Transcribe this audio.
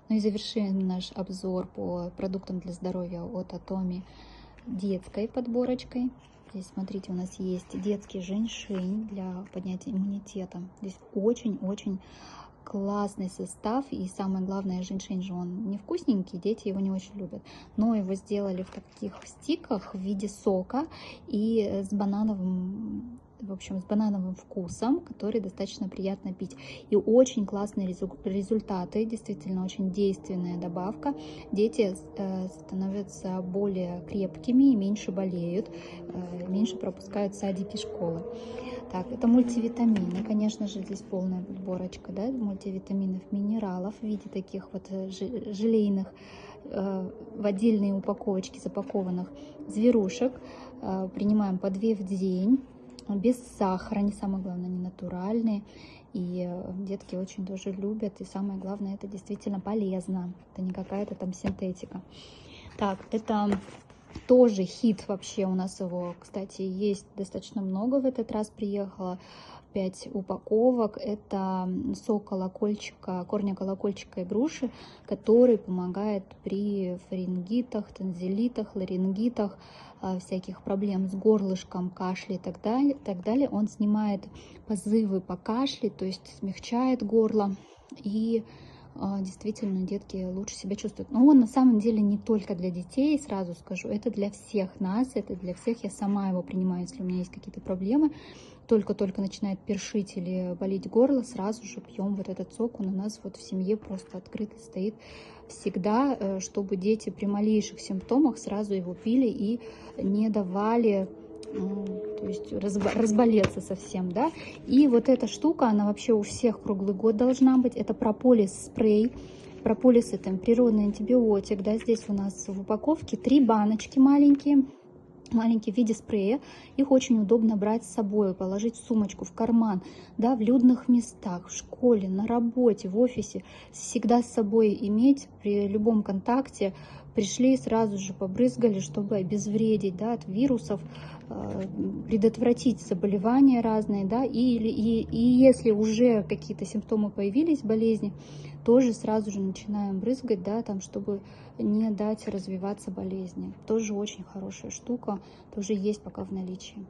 Ну и завершим наш обзор по продуктам для здоровья от Atomy детской подборочкой. Здесь, смотрите, у нас есть детский женьшень для поднятия иммунитета. Здесь очень-очень классный состав, и самое главное, женьшень же он не вкусненький, дети его не очень любят, но его сделали в таких стиках в виде сока и с банановым, в общем, с банановым вкусом, который достаточно приятно пить. И очень классные результаты, действительно очень действенная добавка. Дети становятся более крепкими и меньше болеют, меньше пропускают садики, школы. Так, это мультивитамины, конечно же, здесь полная подборочка, да, мультивитаминов, минералов в виде таких вот желейных, в отдельные упаковочки запакованных зверушек. Принимаем по 2 в день, без сахара, не самое главное, они натуральные, и детки очень тоже любят, и самое главное, это действительно полезно, это не какая-то там синтетика. Так, это тоже хит вообще, у нас его, кстати, есть достаточно много в этот раз, приехало 5 упаковок. Это сок колокольчика, корня колокольчика и груши, который помогает при фарингитах, танзелитах, ларингитах, всяких проблем с горлышком, кашле и так далее. Он снимает позывы по кашле, то есть смягчает горло, и действительно детки лучше себя чувствуют. Но он на самом деле не только для детей, сразу скажу, это для всех нас, это для всех. Я сама его принимаю, если у меня есть какие-то проблемы, только-только начинает першить или болеть горло, сразу же пьем вот этот сок. Он у нас вот в семье просто открытый стоит всегда, чтобы дети при малейших симптомах сразу его пили и не давали, то есть разболеться совсем, да. И вот эта штука, она вообще у всех круглый год должна быть. Это прополис спрей. Прополис — это природный антибиотик, да. Здесь у нас в упаковке 3 баночки маленькие в виде спрея. Их очень удобно брать с собой, положить в сумочку, в карман, да, в людных местах, в школе, на работе, в офисе. Всегда с собой иметь при любом контакте. Пришли, сразу же побрызгали, чтобы обезвредить, да, от вирусов, предотвратить заболевания разные, да, и если уже какие-то симптомы появились, болезни, тоже сразу же начинаем брызгать, да, там, чтобы не дать развиваться болезни. Тоже очень хорошая штука, тоже есть пока в наличии.